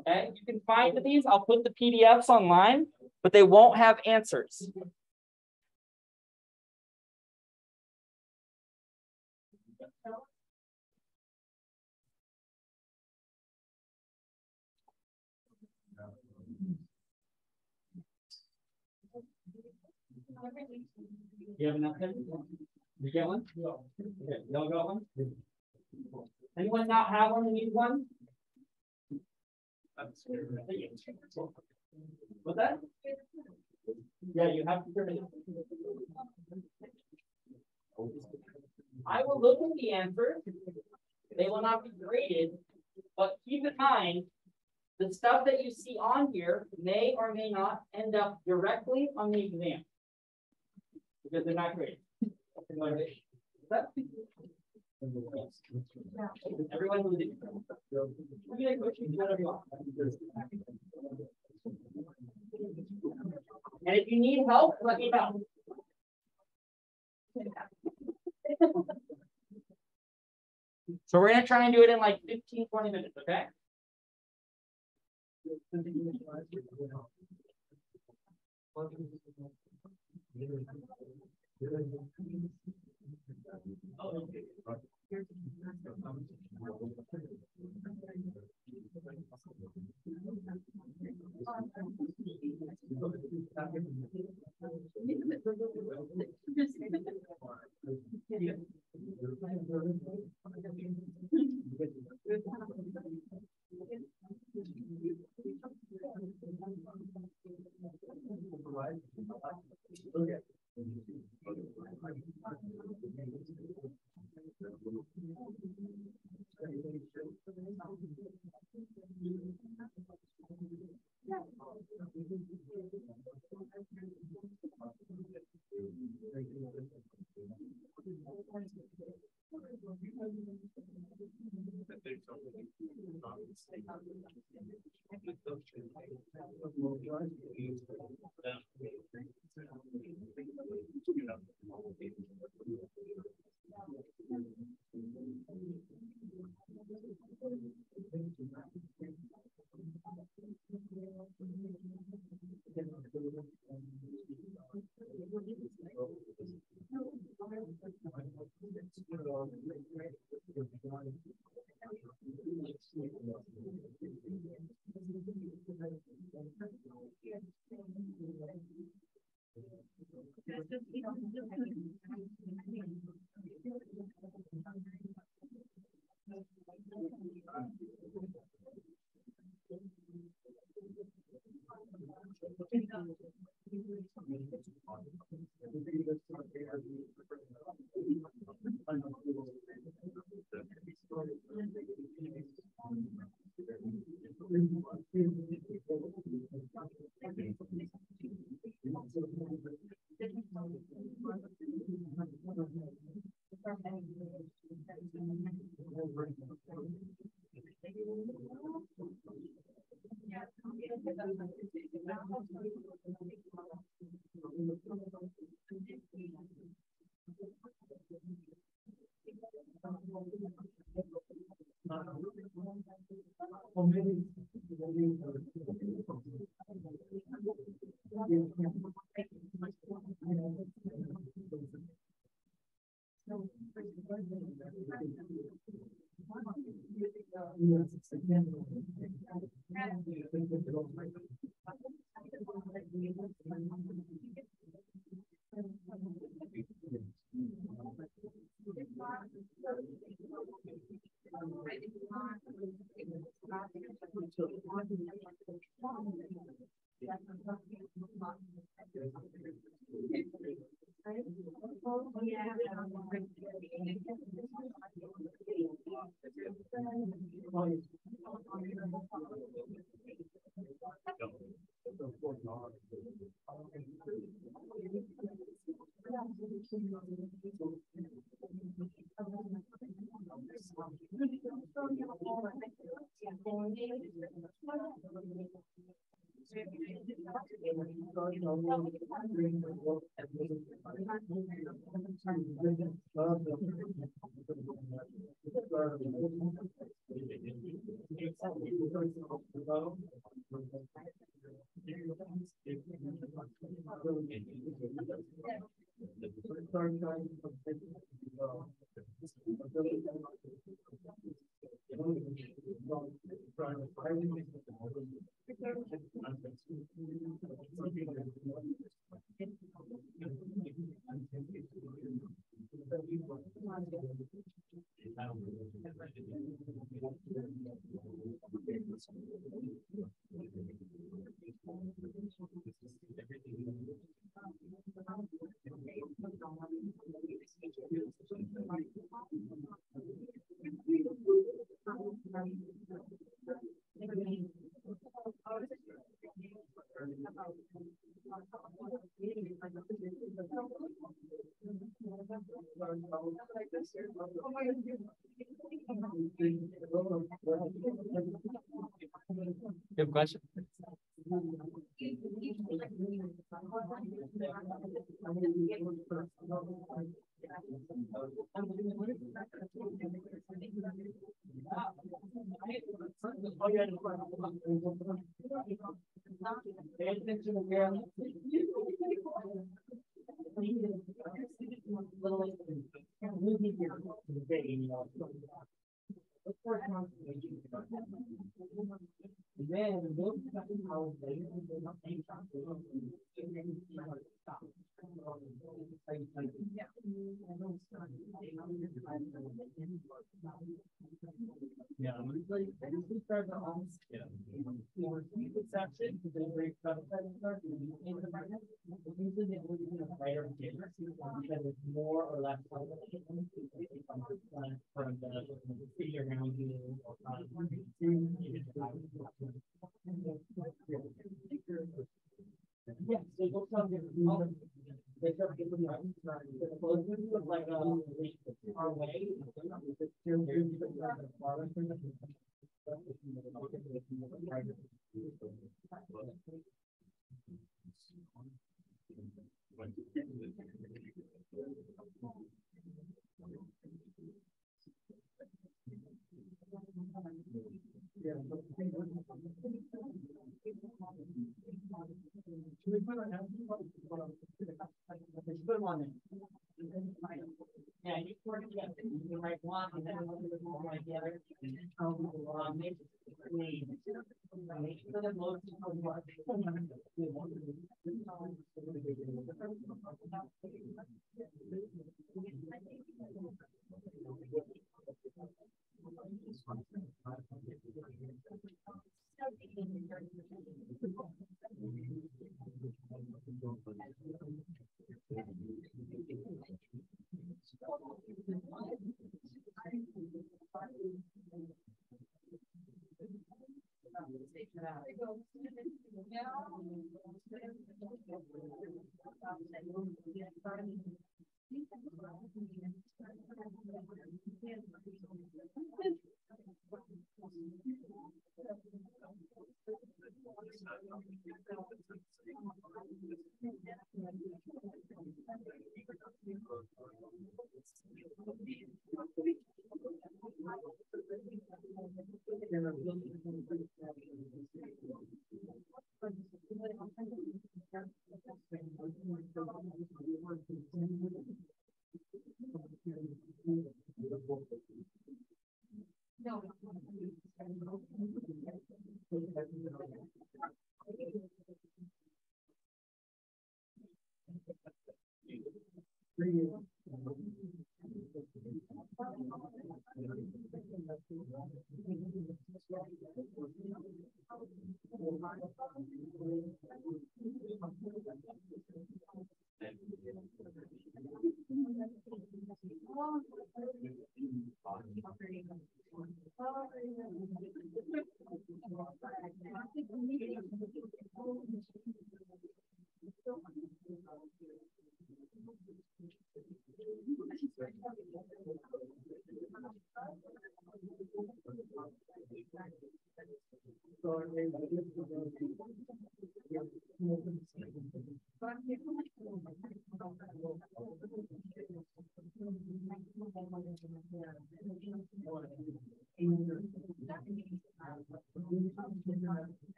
S1: Okay? You can find these. I'll put the PDFs online, but they won't have answers. You have enough pen? You get one? Okay, y'all got one? Anyone not have one and need one? What's that? Yeah, you have to turn it. I will look at the answers. They will not be graded, but keep in mind, the stuff that you see on here may or may not end up directly on the exam. Because they're not graded. Everyone will do. And if you need help, let me know. So we're going to try and do it in like 15, 20 minutes, okay?
S2: Okay. Well, maybe.
S1: Good question.
S4: Yeah.
S1: section, because they're very usually they will use a brighter because it's more or less from the city around you. Yes, they go from the they start getting like our way. Should we put our hands on it? Yeah, you sort of get the right one, and then right the other. Make sure that most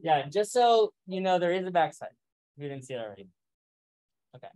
S1: Yeah, just so you know, there is a backside. If you didn't see it already. Okay.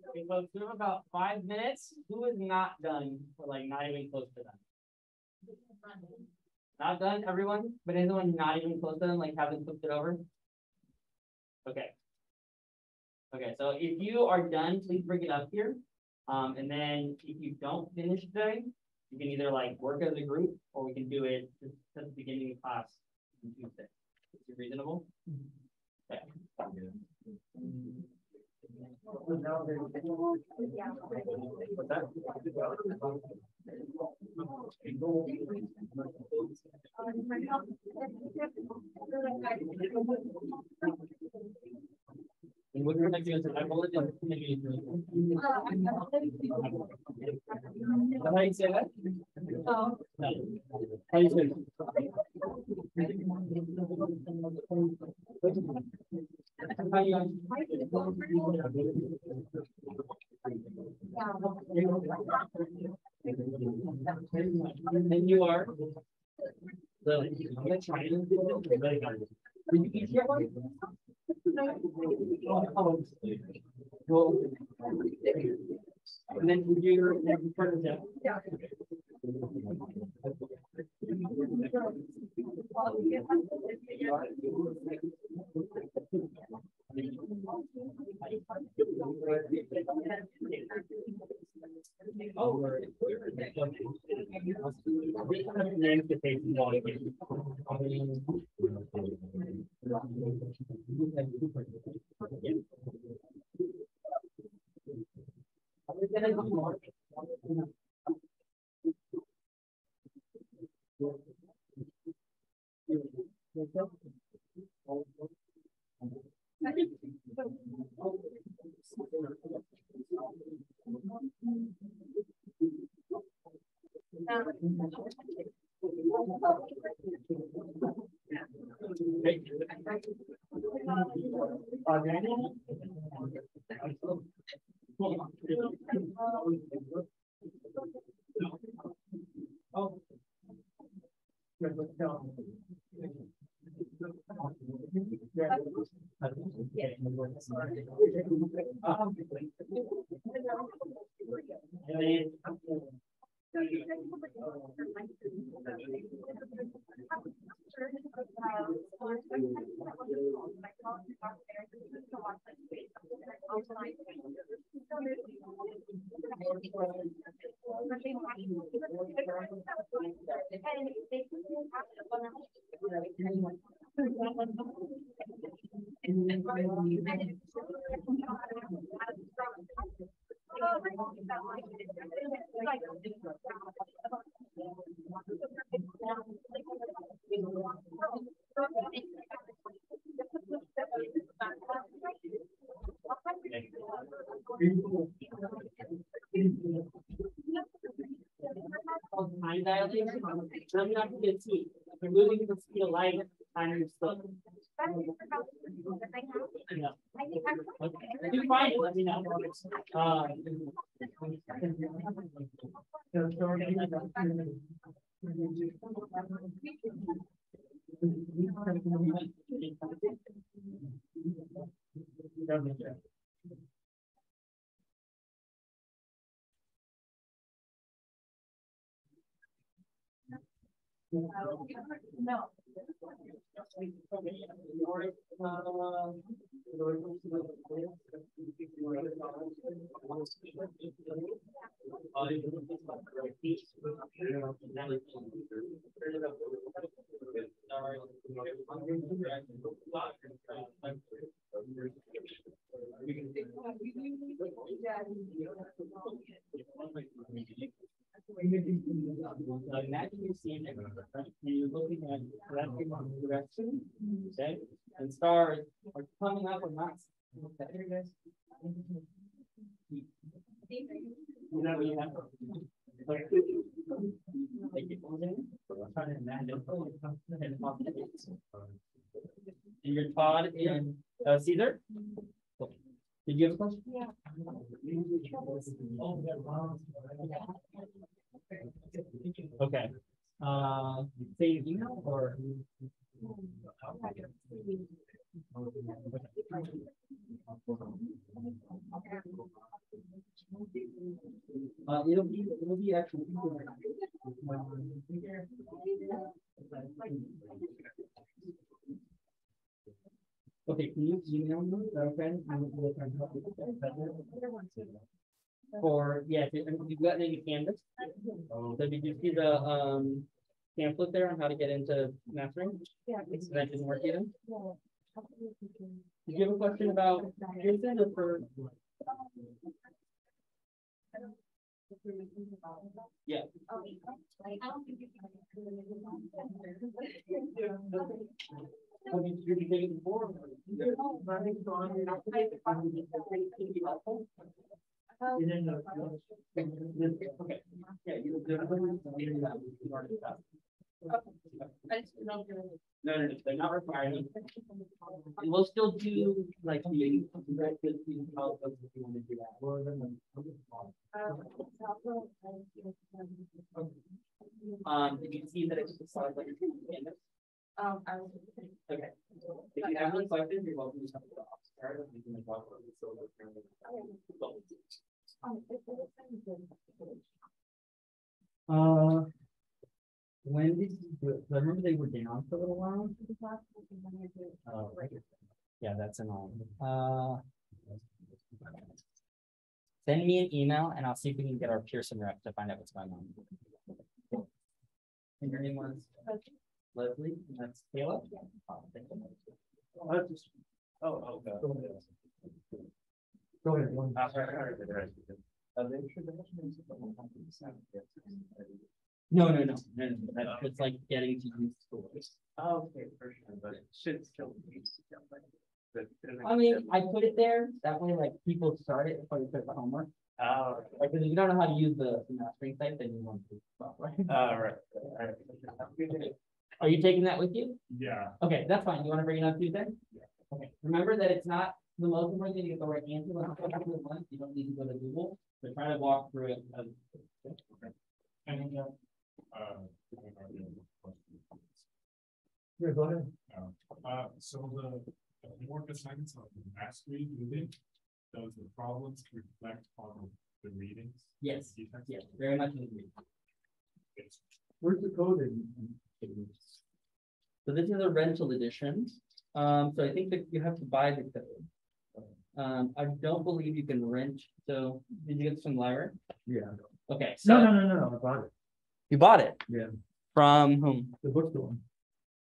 S1: Okay, folks, we have about 5 minutes. Who is not done, or like not even close to done? Not done, everyone? But anyone not even close to done, like haven't flipped it over? Okay. Okay, so if you are done, please bring it up here. And then if you don't finish today, you can either like work as a group or we can do it just at the beginning of class on Tuesday. Is it reasonable? Okay. What's that? And what you're like doing is I will let them maybe. How do you say that? No. How do you say and you are. So I'm gonna try and well, and then would you part of that? Yeah. Time dilation. I'm not going to see. We're moving the speed of light. Time is slow. If you find it, let me know. No. Imagine you're seeing it, and you're looking at direction, okay? And stars are coming up or not. Okay, guys? You know what you have? Take it in. Try to imagine. And you're Todd and Caesar? Did you have a question? Yeah. Okay. Say your email or it'll be actually Okay, can you email me? Okay. For, yeah, if you've got any canvas. So did you see the pamphlet there on how to get into mastering?
S3: Yeah.
S1: That didn't work either?
S3: Yeah.
S1: Did you have a question about Jason or for? Yeah. Have you taken it before? Okay. Yeah, no, they're not requiring it. And we'll still do like the if you want to do that. Did you see that it's just like canvas? Okay. If you haven't selected, you're welcome to come to the ASTR. We can talk about the silver. When did you do it? I remember they were down for a little while. Oh, right. Yeah, that's annoying. Send me an email and I'll see if we can get our Pearson rep to find out what's going on. And your name was Leslie, and that's Kayla? Oh, thank you.
S2: Go ahead.
S1: No. That's just like getting to use tools.
S4: Oh, okay, for sure, but it should still be.
S1: I mean, I put it there, that way like people start it before they put the homework.
S4: Oh,
S1: Like, if you don't know how to use the mastering site, then you want to.
S4: right.
S1: Are you taking that with you?
S4: Yeah.
S1: Okay, that's fine. You want to bring it on Tuesday?
S4: Yeah.
S1: Okay. Remember that it's not the most important thing to get the right answer. You don't need to go to Google, but try to walk through it.
S2: Yeah, go ahead.
S4: So the homework assignments on the mastery reading, does the problems reflect on the readings?
S1: Yes, yes, very much agree.
S2: Where's the code in?
S1: So this is a rental edition. So I think that you have to buy the code. I don't believe you can rent. So did you get this from the library?
S2: Yeah.
S1: Okay. So
S2: No, I bought it.
S1: you bought it?
S2: Yeah.
S1: From whom?
S2: The bookstore.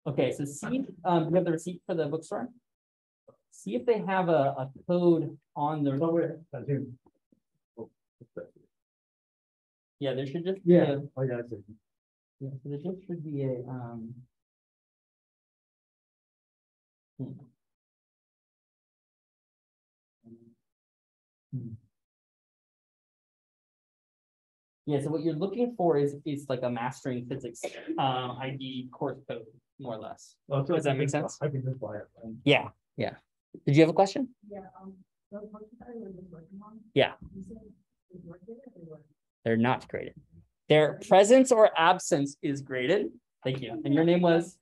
S1: Okay, so see, you have the receipt for the bookstore? See if they have a code on the.
S2: Oh, wait, that's him.
S1: Yeah, there should just be
S2: Yeah.
S1: a,
S2: Oh, yeah, that's it.
S1: yeah, so there just should be a Yeah, so what you're looking for is like a mastering physics ID course code, more or less.
S2: Oh, so
S1: Does that make sense?
S2: I can just buy it. Right?
S1: Yeah. Did you have a question?
S3: Yeah, those books that I was working on.
S1: Yeah.
S3: You said it was graded or what?
S1: They're not graded. Their presence or absence is graded. Thank you. And your name was?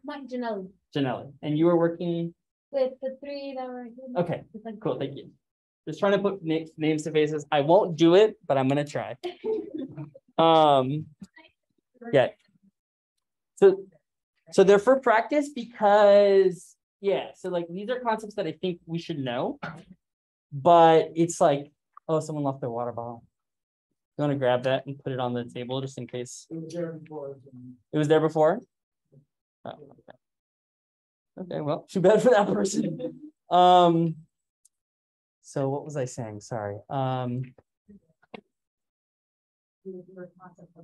S3: Mike Janelle.
S1: Janelle. And you were working?
S3: With the three that were.
S1: Okay, cool. Thank you. Just trying to put names to faces. I won't do it, but I'm gonna try. Yeah. So they're for practice because so like these are concepts that I think we should know, but it's like, oh, someone left their water bottle. You want to grab that and put it on the table just in case.
S2: It was there before.
S1: It was there before? Oh, okay, well, too bad for that person. So what was I saying? Sorry.